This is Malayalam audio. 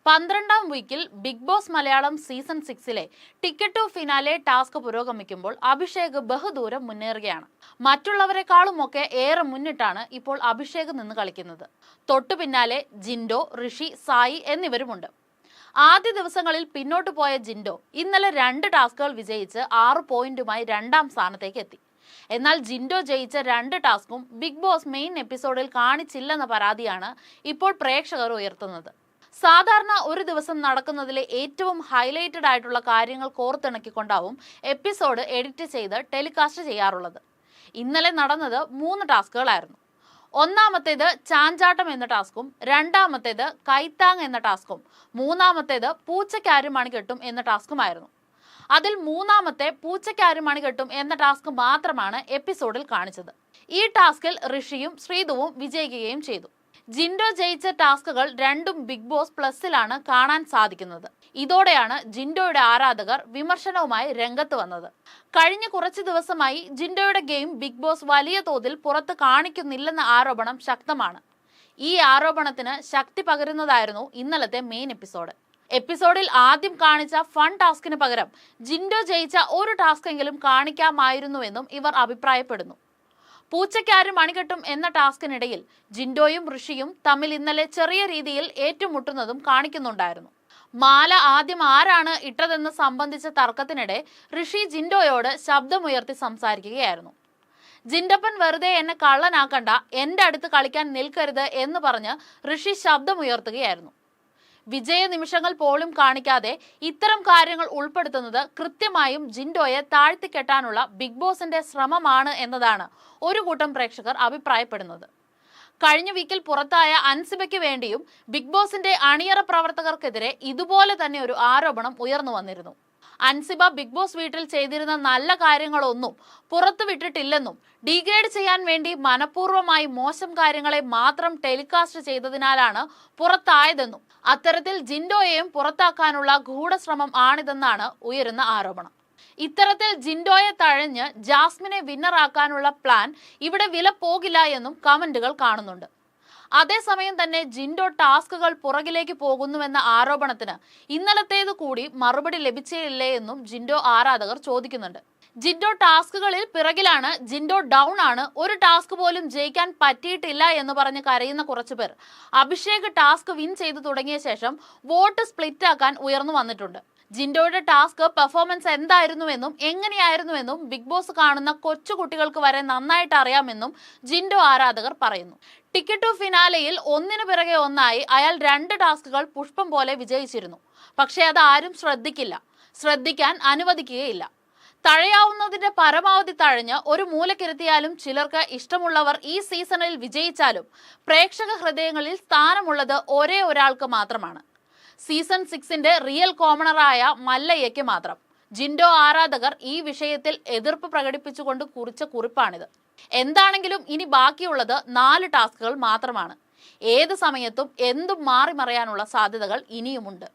12ാം വീക്കിൽ ബിഗ് ബോസ് മലയാളം സീസൺ 6-ലെ ടിക്കറ്റ് ടു ഫിനാലെ ടാസ്ക് പുരോഗമിക്കുമ്പോൾ അഭിഷേക് ബഹുദൂരം മുന്നേറുകയാണ്. മറ്റുള്ളവരെക്കാളുമൊക്കെ ഏറെ മുന്നിട്ടാണ് ഇപ്പോൾ അഭിഷേക് നിന്ന് കളിക്കുന്നത്. തൊട്ടു പിന്നാലെ ജിൻഡോ, ഋഷി, സായി എന്നിവരുമുണ്ട്. ആദ്യ ദിവസങ്ങളിൽ പിന്നോട്ട് പോയ ജിൻഡോ ഇന്നലെ 2 ടാസ്കുകൾ വിജയിച്ച് 6 പോയിന്റുമായി 2ാം സ്ഥാനത്തേക്ക് എത്തി. എന്നാൽ ജിൻഡോ ജയിച്ച 2 ടാസ്കും ബിഗ് ബോസ് മെയിൻ എപ്പിസോഡിൽ കാണിച്ചില്ലെന്ന പരാതിയാണ് ഇപ്പോൾ പ്രേക്ഷകർ ഉയർത്തുന്നത്. സാധാരണ ഒരു ദിവസം നടക്കുന്നതിലെ ഏറ്റവും ഹൈലൈറ്റഡ് ആയിട്ടുള്ള കാര്യങ്ങൾ കോർത്തിണക്കിക്കൊണ്ടാവും എപ്പിസോഡ് എഡിറ്റ് ചെയ്ത് ടെലികാസ്റ്റ് ചെയ്യാറുള്ളത്. ഇന്നലെ നടന്നത് 3 ടാസ്കുകളായിരുന്നു. ഒന്നാമത്തേത് ചാഞ്ചാട്ടം എന്ന ടാസ്കും, രണ്ടാമത്തേത് കൈത്താങ് എന്ന ടാസ്കും, മൂന്നാമത്തേത് പൂച്ചയ്ക്കാര് മണികെട്ടും എന്ന ടാസ്കുമായിരുന്നു. അതിൽ മൂന്നാമത്തെ പൂച്ചയ്ക്കാര് മണികെട്ടും എന്ന ടാസ്ക് മാത്രമാണ് എപ്പിസോഡിൽ കാണിച്ചത്. ഈ ടാസ്കിൽ ഋഷിയും ശ്രീതുവും വിജയിക്കുകയും ചെയ്തു. ജിൻഡോ ജയിച്ച ടാസ്കുകൾ രണ്ടും ബിഗ് ബോസ് പ്ലസിലാണ് കാണാൻ സാധിക്കുന്നത്. ഇതോടെയാണ് ജിൻഡോയുടെ ആരാധകർ വിമർശനവുമായി രംഗത്ത് വന്നത്. കഴിഞ്ഞ കുറച്ച് ദിവസമായി ജിൻഡോയുടെ ഗെയിം ബിഗ് ബോസ് വലിയ തോതിൽ പുറത്ത് കാണിക്കുന്നില്ലെന്ന ആരോപണം ശക്തമാണ്. ഈ ആരോപണത്തിന് ശക്തി പകരുന്നതായിരുന്നു ഇന്നലത്തെ മെയിൻ എപ്പിസോഡ്. എപ്പിസോഡിൽ ആദ്യം കാണിച്ച ഫൺ ടാസ്കിന് പകരം ജിൻഡോ ജയിച്ച ഒരു ടാസ്കെങ്കിലും കാണിക്കാമായിരുന്നുവെന്നും ഇവർ അഭിപ്രായപ്പെടുന്നു. പൂച്ചയ്ക്കാര് മണികെട്ടും എന്ന ടാസ്കിനിടയിൽ ജിൻഡോയും ഋഷിയും തമ്മിൽ ഇന്നലെ ചെറിയ രീതിയിൽ ഏറ്റുമുട്ടുന്നതും കാണിക്കുന്നുണ്ടായിരുന്നു. മാല ആദ്യം ആരാണ് ഇട്ടതെന്ന് സംബന്ധിച്ച തർക്കത്തിനിടെ ഋഷി ജിൻഡോയോട് ശബ്ദമുയർത്തി സംസാരിക്കുകയായിരുന്നു. ജിൻഡപ്പൻ വെറുതെ എന്നെ കള്ളനാക്കണ്ട, എന്റെ അടുത്ത് കളിക്കാൻ നിൽക്കരുത് എന്ന് പറഞ്ഞ് ഋഷി ശബ്ദമുയർത്തുകയായിരുന്നു. വിജയ നിമിഷങ്ങൾ പോലും കാണിക്കാതെ ഇത്തരം കാര്യങ്ങൾ ഉൾപ്പെടുത്തുന്നത് കൃത്യമായും ജിൻഡോയെ താഴ്ത്തിക്കെട്ടാനുള്ള ബിഗ് ബോസിന്റെ ശ്രമമാണ് എന്നതാണ് ഒരു കൂട്ടം പ്രേക്ഷകർ അഭിപ്രായപ്പെടുന്നത്. കഴിഞ്ഞ വീക്കിൽ പുറത്തായ അൻസിബയ്ക്ക് വേണ്ടിയും ബിഗ് ബോസിന്റെ അണിയറ പ്രവർത്തകർക്കെതിരെ ഇതുപോലെ തന്നെ ഒരു ആരോപണം ഉയർന്നു വന്നിരുന്നു. അൻസിബ ബിഗ് ബോസ് വീട്ടിൽ ചെയ്തിരുന്ന നല്ല കാര്യങ്ങളൊന്നും പുറത്തു വിട്ടിട്ടില്ലെന്നും ഡീഗ്രേഡ് ചെയ്യാൻ വേണ്ടി മനഃപൂർവ്വമായി മോശം കാര്യങ്ങളെ മാത്രം ടെലികാസ്റ്റ് ചെയ്തതിനാലാണ് പുറത്തായതെന്നും അത്തരത്തിൽ ജിൻഡോയെയും പുറത്താക്കാനുള്ള ഗൂഢശ്രമം ആണിതെന്നാണ് ഉയരുന്ന ആരോപണം. ഇത്തരത്തിൽ ജിൻഡോയെ തഴഞ്ഞ് ജാസ്മിനെ വിന്നറാക്കാനുള്ള പ്ലാൻ ഇവിടെ വില പോകില്ല എന്നും കമന്റുകൾ കാണുന്നുണ്ട്. അതേസമയം തന്നെ ജിൻഡോ ടാസ്കുകൾ പുറകിലേക്ക് പോകുന്നുവെന്ന ആരോപണത്തിന് ഇന്നലത്തേത് കൂടി മറുപടി ലഭിച്ചില്ലേ എന്നും ജിൻഡോ ആരാധകർ ചോദിക്കുന്നുണ്ട്. ജിൻഡോ ടാസ്കുകളിൽ പിറകിലാണ്, ജിൻഡോ ഡൗൺ ആണ്, ഒരു ടാസ്ക് പോലും ജയിക്കാൻ പറ്റിയിട്ടില്ല എന്ന് പറഞ്ഞ് കരയുന്ന കുറച്ചുപേർ അഭിഷേക് ടാസ്ക് വിൻ ചെയ്തു തുടങ്ങിയ ശേഷം വോട്ട് സ്പ്ലിറ്റ് ആക്കാൻ ഉയർന്നു വന്നിട്ടുണ്ട്. ജിൻഡോയുടെ ടാസ്ക് പെർഫോമൻസ് എന്തായിരുന്നുവെന്നും എങ്ങനെയായിരുന്നുവെന്നും ബിഗ് ബോസ് കാണുന്ന കൊച്ചുകുട്ടികൾക്ക് വരെ നന്നായിട്ട് അറിയാമെന്നും ജിൻഡോ ആരാധകർ പറയുന്നു. ടിക്കറ്റ് ടു ഫിനാലെയിൽ ഒന്നിനു പിറകെ ഒന്നായി അയാൾ 2 ടാസ്കുകൾ പുഷ്പം പോലെ വിജയിച്ചിരുന്നു. പക്ഷേ അത് ആരും ശ്രദ്ധിക്കാൻ അനുവദിക്കുകയില്ല. തഴയാവുന്നതിന്റെ പരമാവധി തഴഞ്ഞ് ഒരു മൂലക്കിരുത്തിയാലും ചിലർക്ക് ഇഷ്ടമുള്ളവർ ഈ സീസണിൽ വിജയിച്ചാലും പ്രേക്ഷക ഹൃദയങ്ങളിൽ സ്ഥാനമുള്ളത് ഒരേ ഒരാൾക്ക് മാത്രമാണ്. സീസൺ 6-ന്റെ റിയൽ കോമണറായ മല്ലയ്യയ്ക്ക് മാത്രം. ജിൻഡോ ആരാധകർ ഈ വിഷയത്തിൽ എതിർപ്പ് പ്രകടിപ്പിച്ചുകൊണ്ട് കുറിച്ച കുറിപ്പാണിത്. എന്താണെങ്കിലും ഇനി ബാക്കിയുള്ളത് 4 ടാസ്കുകൾ മാത്രമാണ്. ഏത് സമയത്തും എന്തും മാറി മറയാനുള്ള സാധ്യതകൾ ഇനിയുമുണ്ട്.